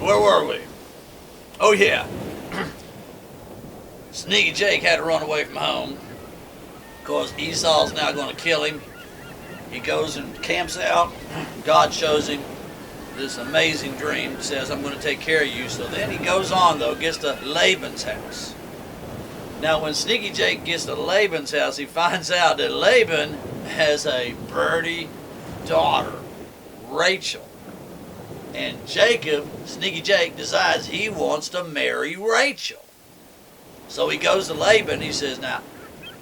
where were we? Oh yeah. Sneaky Jake had to run away from home because Esau's now going to kill him. He goes and camps out. God shows him this amazing dream, says, I'm going to take care of you. So then he goes on, though, gets to Laban's house. Now, when Sneaky Jake gets to Laban's house, he finds out that Laban has a pretty daughter, Rachel. And Jacob, Sneaky Jake, decides he wants to marry Rachel. So he goes to Laban and he says, now,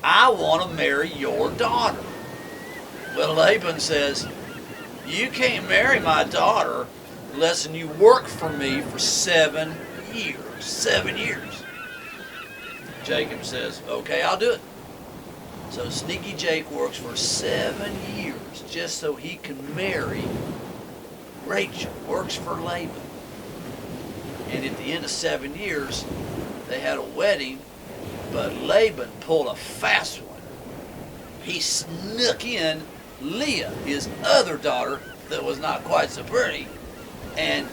I want to marry your daughter. Well, Laban says, you can't marry my daughter unless you work for me for 7 years. 7 years. Jacob says, okay, I'll do it. So Sneaky Jake works for 7 years just so he can marry Rachel. Works for Laban. And at the end of 7 years, they had a wedding, but Laban pulled a fast one. He snuck in Leah, his other daughter, that was not quite so pretty, and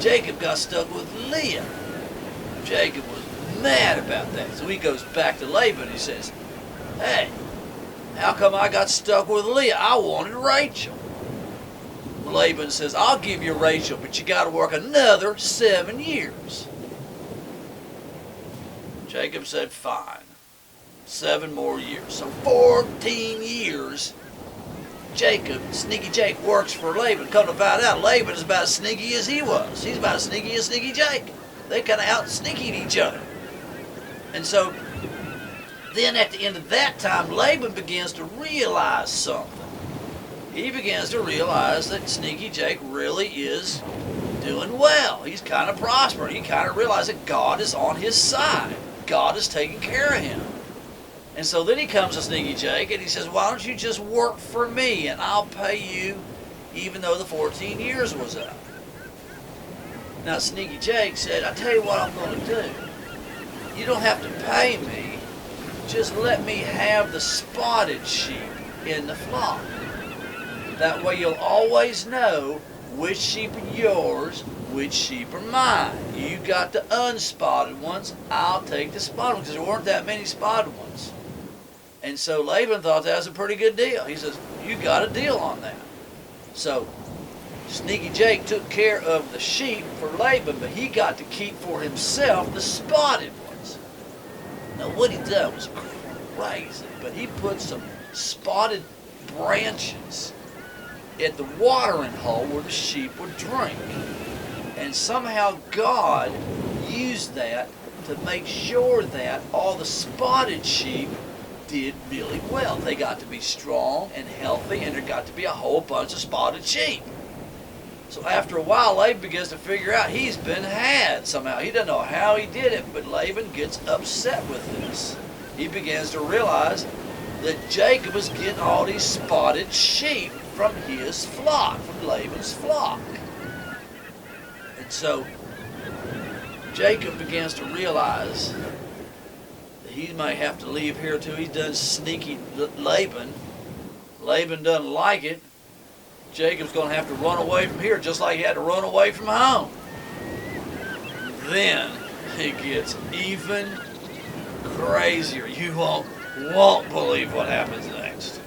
Jacob got stuck with Leah. Jacob was mad about that, so he goes back to Laban and he says, hey, how come I got stuck with Leah? I wanted Rachel. Laban says, I'll give you Rachel, but you got to work another 7 years. Jacob said, fine. 7 more years. So 14 years, Jacob, Sneaky Jake, works for Laban. Come to find out, Laban is about as sneaky as he was. He's about as sneaky as Sneaky Jake. They kind of out-sneakied each other. And so, then at the end of that time, Laban begins to realize something. He begins to realize that Sneaky Jake really is doing well. He's kind of prospering. He kind of realizes that God is on his side. God is taking care of him. And so then he comes to Sneaky Jake and he says, why don't you just work for me and I'll pay you even though the 14 years was up. Now Sneaky Jake said, I tell you what I'm going to do. You don't have to pay me. Just let me have the spotted sheep in the flock. That way you'll always know which sheep are yours, which sheep are mine. You got the unspotted ones, I'll take the spotted ones, because there weren't that many spotted ones. And so Laban thought that was a pretty good deal. He says, you got a deal on that. So Sneaky Jake took care of the sheep for Laban, but he got to keep for himself the spotted ones. Now what he did was crazy, but he put some spotted branches at the watering hole where the sheep would drink. And somehow God used that to make sure that all the spotted sheep did really well. They got to be strong and healthy, and there got to be a whole bunch of spotted sheep. So after a while, Laban begins to figure out he's been had somehow. He doesn't know how he did it, but Laban gets upset with this. He begins to realize that Jacob is getting all these spotted sheep from his flock, from Laban's flock. And so Jacob begins to realize that he might have to leave here too. He's done sneaky Laban. Laban doesn't like it. Jacob's going to have to run away from here just like he had to run away from home. Then it gets even crazier. You won't believe what happens next.